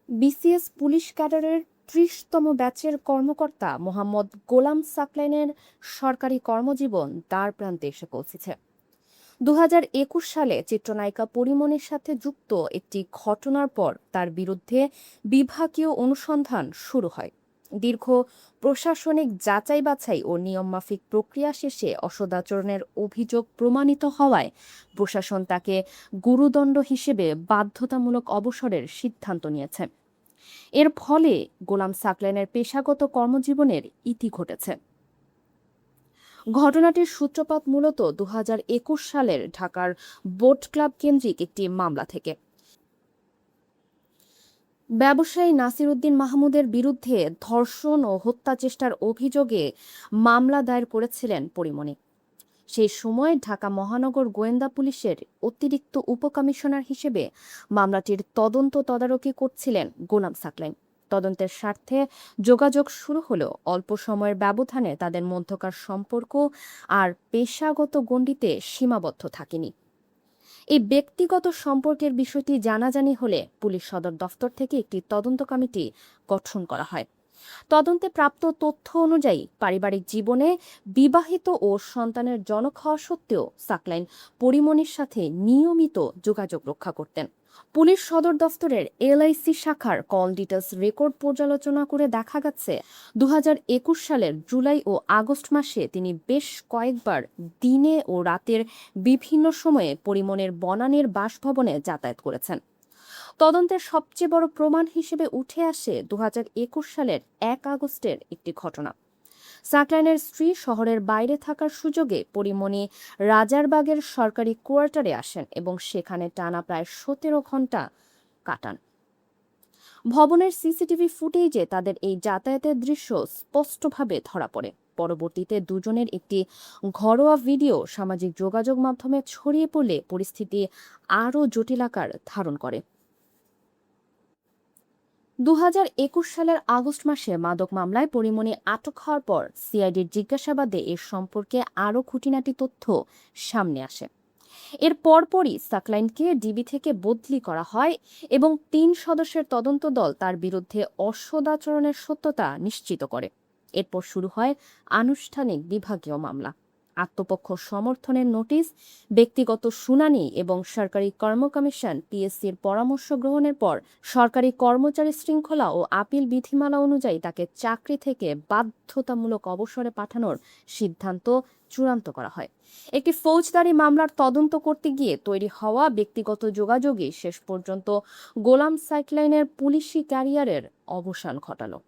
BCS police ক্যাডারের ৩০তম ব্যাচের কর্মকর্তা মোহাম্মদ গোলাম সাকলাইনের সরকারি কর্মজীবন দ্বারপ্রান্তে এসে পৌঁছেছে। ২০২১ সালে চিত্রনায়িকা পরীমনির সাথে যুক্ত একটি ঘটনার পর তার বিরুদ্ধে বিভাগীয় অনুসন্ধান শুরু হয়। দীর্ঘ প্রশাসনিক যাচাই বাছাই ও নিয়মমাফিক প্রক্রিয়া শেষে অসদাচরণের অভিযোগ প্রমাণিত হওয়ায় প্রশাসন তাকে গুরুদণ্ড হিসেবে বাধ্যতামূলক অবসরের সিদ্ধান্ত নিয়েছে। এর ফলে গোলাম সাকলাইনের পেশাগত কর্মজীবনের ইতি ঘটেছে। ঘটনাটির সূত্রপাত মূলত ২০২১ সালের ঢাকার বোট ক্লাব কেন্দ্রিক একটি মামলা থেকে। ব্যবসায়ী নাসির উদ্দিন মাহমুদের বিরুদ্ধে ধর্ষণ ও হত্যা চেষ্টার অভিযোগে মামলা দায়ের করেছিলেন পরীমনি। সেই সময় ঢাকা মহানগর গোয়েন্দা পুলিশের অতিরিক্ত উপকমিশনার হিসেবে মামলাটির তদারকি করছিলেন গোলাম সাকলাইন। তদন্তের স্বার্থে যোগাযোগ শুরু হলেও অল্প সময়ের ব্যবধানে তাদের মধ্যকার সম্পর্ক আর পেশাগত গণ্ডিতে সীমাবদ্ধ থাকেনি। এই ব্যক্তিগত সম্পর্কের বিষয়টি জানাজানি হলে পুলিশ সদর দফতর থেকে একটি তদন্ত কমিটি গঠন করা হয়। তদন্তে প্রাপ্ত তথ্য অনুযায়ী পারিবারিক জীবনে বিবাহিত ও সন্তানের জনক হওয়া সত্ত্বেও সাকলাইন পরীমনির সাথে নিয়মিত যোগাযোগ রক্ষা করতেন। পুলিশ সদর দফতরের এলআইসি শাখার কল ডিটেলস রেকর্ড পর্যালোচনা করে দেখা গেছে ২০২১ সালের জুলাই ও আগস্ট মাসে তিনি বেশ কয়েকবার দিনে ও রাতের বিভিন্ন সময়ে পরীমনির বনানীর বাসভবনে যাতায়াত করেছেন। তদন্তের সবচেয়ে বড় প্রমাণ হিসেবে উঠে আসে ২০২১ সালের ১ আগস্টের একটি ঘটনা। সাকলাইনের স্ত্রী শহরের বাইরে থাকার সুযোগে পরীমনি রাজারবাগের সরকারি কোয়ার্টারে আসেন এবং সেখানে টানা প্রায় ১৭ ঘণ্টা কাটান। ভবনের সিসিটিভি ফুটেজে তাদের এই যাতায়াতের দৃশ্য স্পষ্টভাবে ধরা পড়ে। পরবর্তীতে দুজনের একটি ঘরোয়া ভিডিও সামাজিক যোগাযোগ মাধ্যমে ছড়িয়ে পড়লে পরিস্থিতি আরও জটিল আকার ধারণ করে। ২০২১ সালের আগস্ট মাসে মাদক মামলায় পরীমনি আটক হওয়ার পর সিআইডির জিজ্ঞাসাবাদে এর সম্পর্কে আরও খুঁটিনাটি তথ্য সামনে আসে। এর পরপরই সাকলাইনকে ডিবি থেকে বদলি করা হয় এবং ৩ সদস্যের তদন্ত দল তার বিরুদ্ধে অসদাচরণের সত্যতা নিশ্চিত করে। এরপর শুরু হয় আনুষ্ঠানিক বিভাগীয় মামলা, আত্মপক্ষ সমর্থনের নোটিশ, ব্যক্তিগত শুনানি এবং সরকারি কর্ম কমিশন পিএসসির পরামর্শ গ্রহণের পর সরকারি কর্মচারী শৃঙ্খলা ও আপিল বিধিমালা অনুযায়ী তাকে চাকরি থেকে বাধ্যতামূলক অবসরে পাঠানোর সিদ্ধান্ত চূড়ান্ত করা হয়। একটি ফৌজদারি মামলার তদন্ত করতে গিয়ে তৈরি হওয়া ব্যক্তিগত যোগাযোগই শেষ পর্যন্ত গোলাম সাকলাইনের পুলিশি ক্যারিয়ারের অবসান ঘটালো।